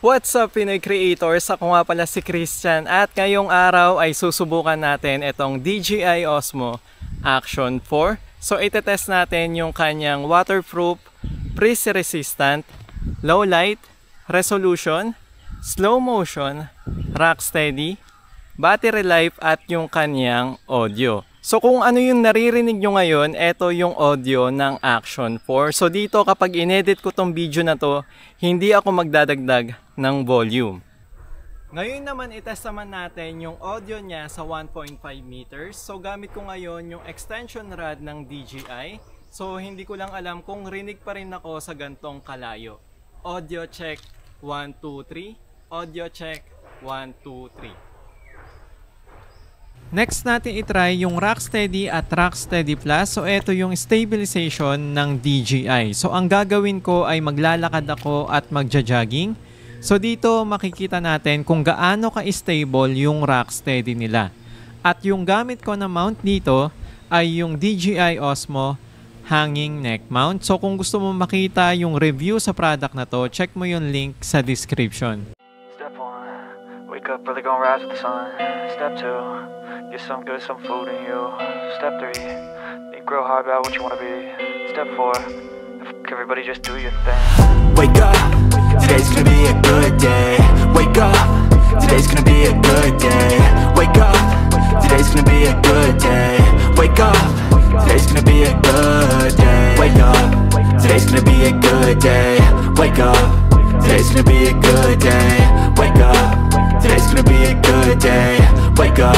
What's up Pinoy Creators? Ako nga pala si Christian at ngayong araw ay susubukan natin itong DJI Osmo Action 4. So itetest natin yung kanyang waterproof, breeze resistant, low light, resolution, slow motion, rock steady, battery life at yung kanyang audio. So kung ano yung naririnig nyo ngayon, ito yung audio ng Action 4. So dito kapag inedit ko tong video na to, hindi ako magdadagdag ng volume. Ngayon naman itest naman natin yung audio niya sa 1.5 meters. So gamit ko ngayon yung extension rod ng DJI. So hindi ko lang alam kung rinig pa rin ako sa gantong kalayo. Audio check 1, 2, 3. Audio check 1, 2, 3. Next natin itry yung Rocksteady at Rocksteady Plus. So ito yung stabilization ng DJI. So ang gagawin ko ay maglalakad ako at magja-jogging. So dito makikita natin kung gaano ka-stable yung Rocksteady nila. At yung gamit ko na mount dito ay yung DJI Osmo hanging neck mount. So kung gusto mo makita yung review sa product na to, check mo yung link sa description. Step 1, wake up early, gonna rise with the sun. Step 2, get some good, some food in you. Step 3, think real hard about what you wanna be. Step 4, everybody just do your thing. Wake up, today's gonna be a good day. Wake up, today's gonna be a good day. Wake up, today's gonna be a good day. Wake up, today's gonna be a good day. Wake up, today's gonna be a good day. Wake up, today's gonna be a good day. Wake up, today's gonna be a good day. Wake up,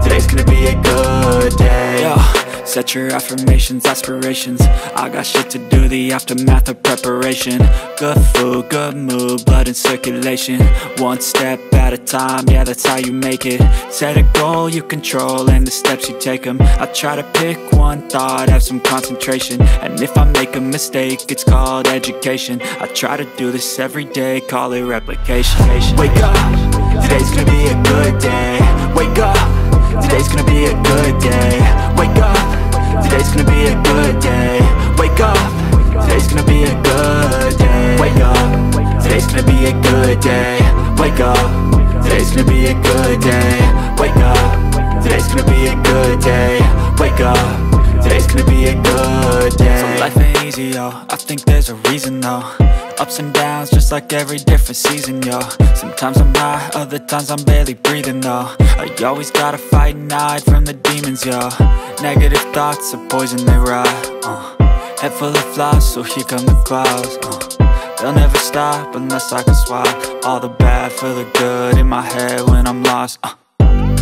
today's gonna be a good day. Yo, set your affirmations, aspirations. I got shit to do, the aftermath of preparation. Good food, good mood, blood in circulation. One step at a time, yeah, that's how you make it. Set a goal you control and the steps you take them. I try to pick one thought, have some concentration. And if I make a mistake, it's called education. I try to do this every day, call it replication. Wake up, today's gonna be a good day. Wake up, today's gonna be a good day. Wake up, today's gonna be a good day. Wake up, today's gonna be a good day. Wake up, today's gonna be a good day. Wake up, today's gonna be a good day. Wake up, today's gonna be a good day. Wake up, today's gonna be a good day. So life ain't easy, yo, I think there's a reason though. Ups and downs, just like every different season, yo. Sometimes I'm high, other times I'm barely breathing, though. I always gotta fight and hide from the demons, yo. Negative thoughts are poison, they rot. Head full of flies, so here come the clouds. They'll never stop unless I can swap all the bad for the good in my head when I'm lost.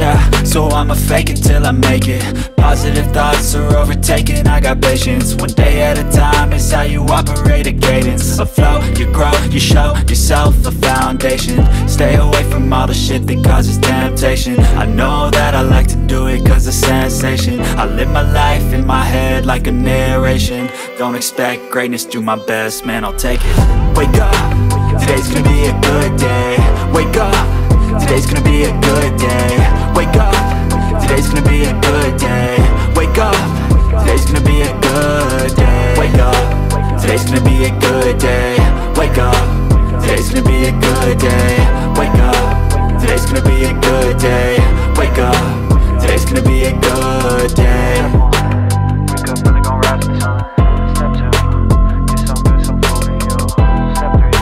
Yeah, so I'ma fake it till I make it. Positive thoughts are overtaken, I got patience. One day at a time is how you operate a cadence. A flow, you grow, you show yourself a foundation. Stay away from all the shit that causes temptation. I know that I like to do it cause it's sensation. I live my life in my head like a narration. Don't expect greatness, do my best, man, I'll take it. Wake up, today's gonna be a good day. Wake up, today's gonna be a good day. Wake up, today's gonna be a good day. Wake up, today's gonna be a good day. Wake up, today's gonna be a good day. Wake up, today's gonna be a good day. Wake up, today's gonna be a good day. Wake up, today's gonna be a good day. Wake up early, gonna rise with the sun. Step 2, get some good, some food in you. Step 3,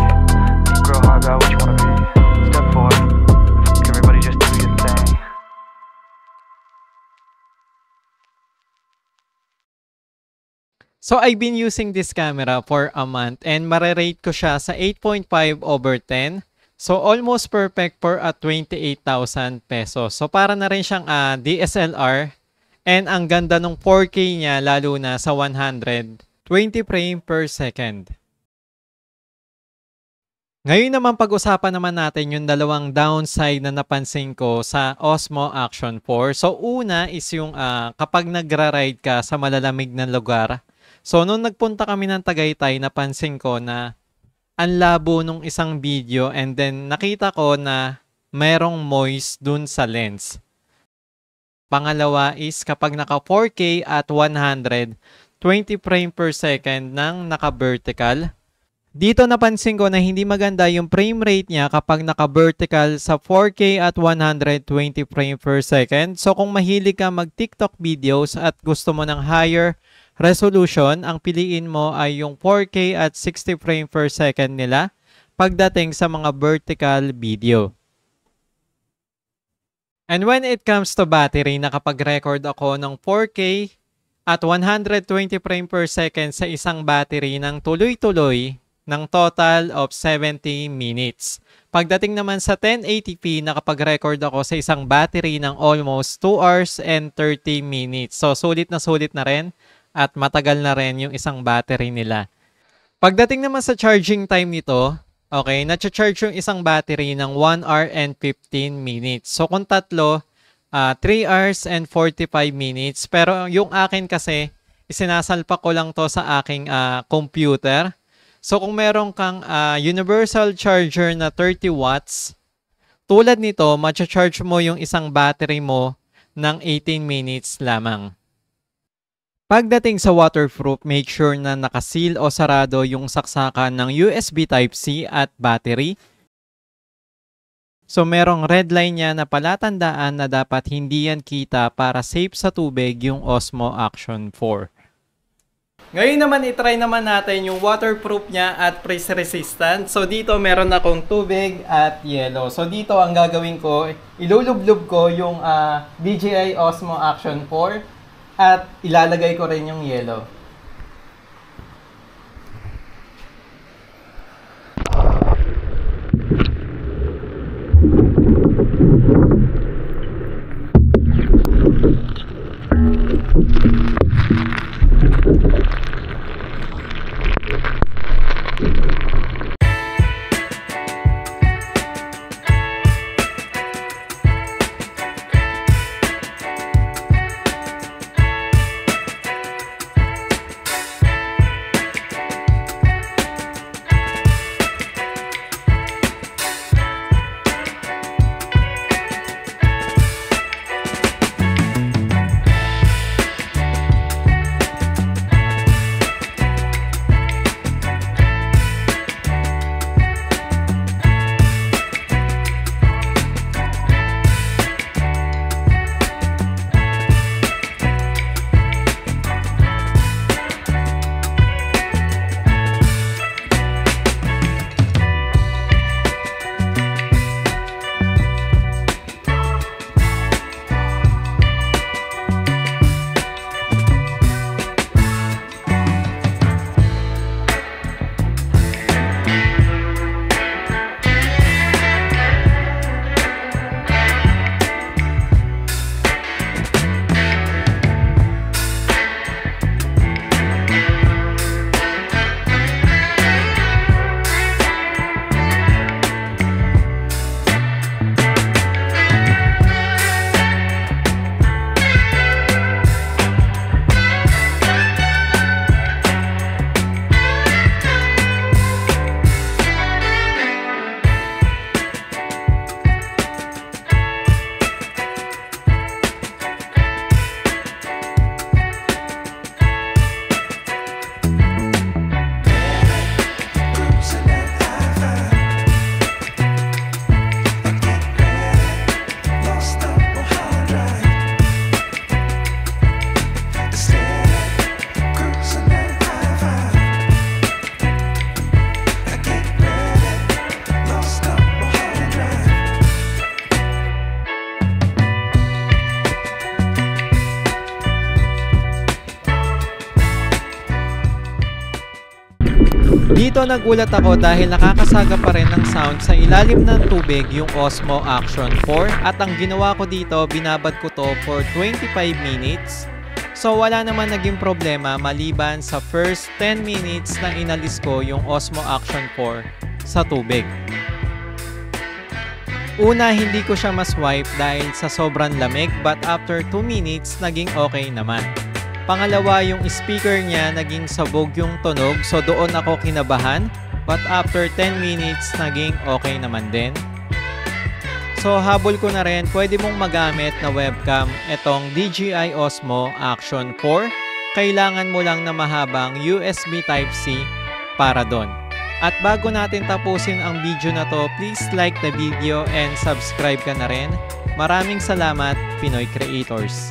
think real hard about what you wanna be. Step 4, everybody just do your thing. So I've been using this camera for a month and marerate ko siya sa 8.5/10. So almost perfect for a 28,000 pesos. So para na rin siyang DSLR and ang ganda ng 4K niya lalo na sa 120 frame per second. Ngayon naman pag-usapan naman natin yung dalawang downside na napansin ko sa Osmo Action 4. So una is yung kapag nagra-ride ka sa malalamig na lugar. So nung nagpunta kami ng Tagaytay, napansin ko na ang labo nung isang video and then nakita ko na merong moist dun sa lens. Pangalawa is kapag naka 4K at 120 frame per second ng naka-vertical, Dito napansin ko na hindi maganda yung frame rate niya kapag naka-vertical sa 4K at 120 frame per second. So kung mahilig ka mag-TikTok videos at gusto mo ng higher resolution, ang piliin mo ay yung 4K at 60 frame per second nila pagdating sa mga vertical video. And when it comes to battery, nakapag-record ako ng 4K at 120 frame per second sa isang battery ng tuloy-tuloy ng total of 70 minutes. Pagdating naman sa 1080p, nakapag-record ako sa isang battery ng almost 2 hours and 30 minutes. So, sulit na rin at matagal na rin yung isang battery nila. Pagdating naman sa charging time nito, okay, na-charge yung isang battery ng 1 hour and 15 minutes. So, kung tatlo, 3 hours and 45 minutes. Pero yung akin kasi, isinasalpa ko lang to sa aking computer. So, kung meron kang universal charger na 30 watts, tulad nito, matcha-charge mo yung isang battery mo ng 18 minutes lamang. Pagdating sa waterproof, make sure na nakaseal o sarado yung saksakan ng USB Type-C at battery. So, merong red line niya na palatandaan na dapat hindi yan kita para safe sa tubig yung Osmo Action 4. Ngayon naman, itry naman natin yung waterproof niya at freeze resistant. So, dito meron akong tubig at yelo. So, dito ang gagawin ko, ilulublob ko yung DJI Osmo Action 4 at ilalagay ko rin yung yelo. Dito nagulat ako dahil nakakasaga pa rin ng sound sa ilalim ng tubig yung Osmo Action 4 at ang ginawa ko dito, binabad ko to for 25 minutes. So wala naman naging problema maliban sa first 10 minutes na inalis ko yung Osmo Action 4 sa tubig. Una, hindi ko siya maswipe dahil sa sobrang lamig but after 2 minutes, naging okay naman. Pangalawa, yung speaker niya naging sabog yung tunog so doon ako kinabahan but after 10 minutes naging okay naman din. So habol ko na rin, pwede mong magamit na webcam itong DJI Osmo Action 4. Kailangan mo lang na mahabang USB Type-C para doon. At bago natin tapusin ang video na to, please like the video and subscribe ka na rin. Maraming salamat, Pinoy Creators!